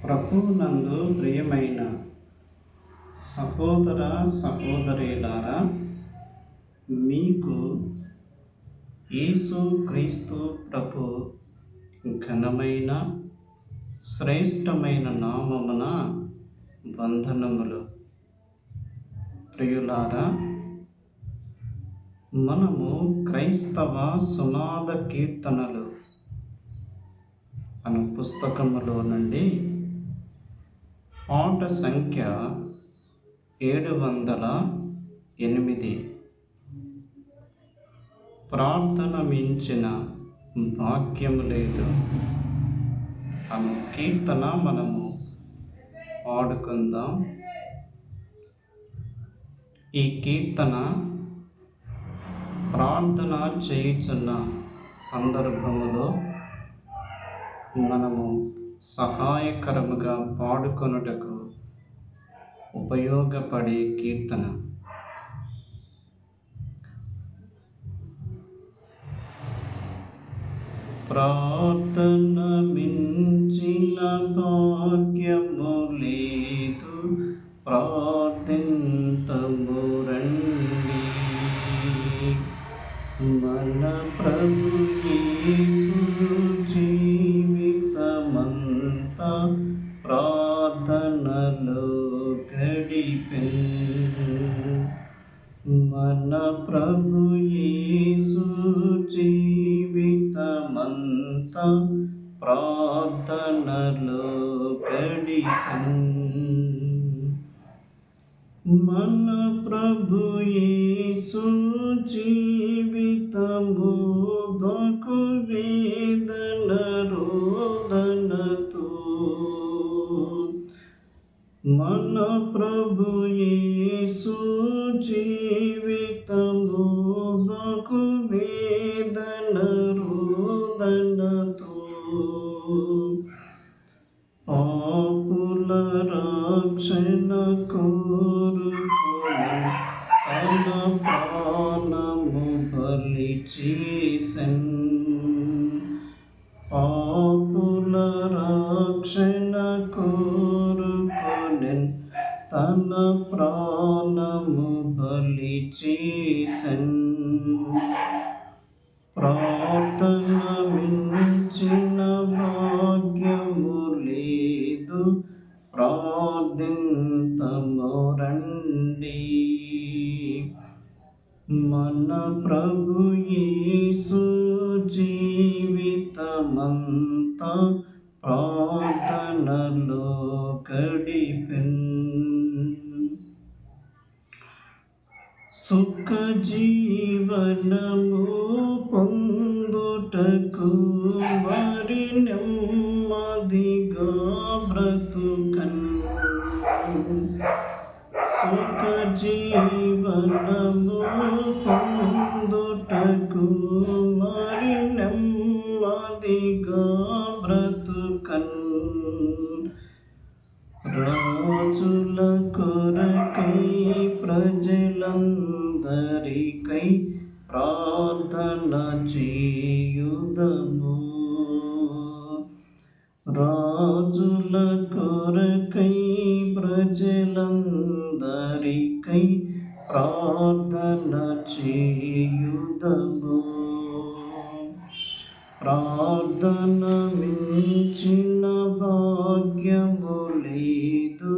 ప్రభువునందు ప్రియమైన సహోదర సహోదరీలారా, మీకు యేసు క్రీస్తు ప్రభు ఘనమైన శ్రేష్టమైన నామమున వందనములు. ప్రియులారా, మనము క్రైస్తవ సునాద కీర్తనలు అను పుస్తకములో నుండి పాట సంఖ్య 708 ప్రార్థన మించిన భాగ్యము లేదు అను కీర్తన మనము పాడుకుందాం. ఈ కీర్తన ప్రార్థన చేయుచున్న సందర్భములో మనము సహాయకరముగా పాడుకొనుటకు ఉపయోగపడే కీర్తన. ప్రార్థన మించిన భాగ్యము లేదు, ప్రార్థింతుము రండి. మన ప్రభు యేసు జీవితమంతా ప్రార్థనలో గడిపెను. మన ప్రభు యేసు జీవితమంతా ప్రార్థనలో గడిపెను. మన ప్రభు యేసు జీవితము బహు వేదన రోదనతో, మన ప్రభు యేసు జీవితము బహు వేదన రోదనతో, పాపుల రక్షణ కోరుకొని తన ప్రాణము బలి చేసెను. పాపుల రక్షణ కోరుకొని తన ప్రాణము బలి చేసెను. ప్రార్థన మించిన భాగ్యము లేదు, ప్రార్థింతుము రండి. మన ప్రభు యేసు జీవితమంతా ప్రార్థనలో గడిపెను. సుఖ జీవనము పొందుటకు మరి నెమ్మదిగా బ్రతుకన్. సుఖ జీవనము పొందుటకు మరి నెమ్మదిగా బ్రతుకన్. రాజుల కొరకై ప్రజలందరికై ప్రార్థన చేయుదము. రాజుల కొరకై ప్రజలందరికై ప్రార్థన చేయుదము. ప్రార్థన మించిన భాగ్యము లేదు,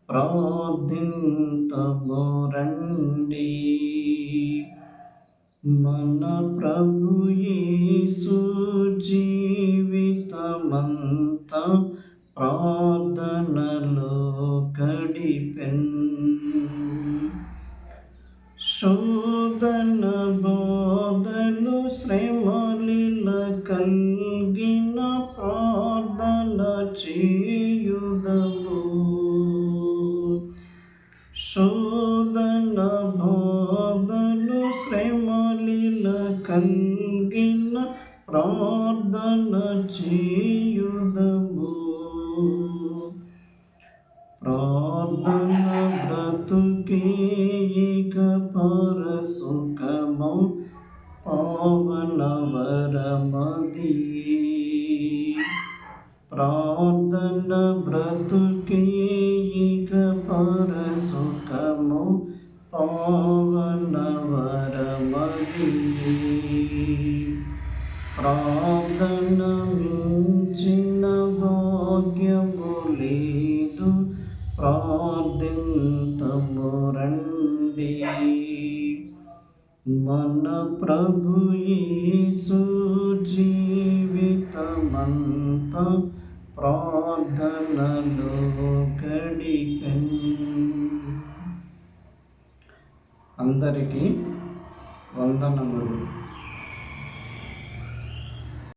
ప్రార్థింతుము రండి. మన ప్రభు యేసు జీవితమంతా ప్రార్థనలో గడిపెను. శోధన బాధలు శ్రమలిల కలిగిన ప్రార్థన చేయుదము. శోధన బాధలు శ్రమలిల కలిగిన ప్రార్థన చేయుదము. ప్రార్థన బ్రతుకే ఇక పరసుఖము, పావన వరమది. ప్రార్థన బ్రతుకే ఇక పరసుఖము పావన వరమది ప్రార్థన మించిన భాగ్యము లేదు ప్రార్థింతము రండి మన ప్రభు యేసు జీవితమంతా ప్రార్థనలో గడిపెన్. అందరికీ వందనములు.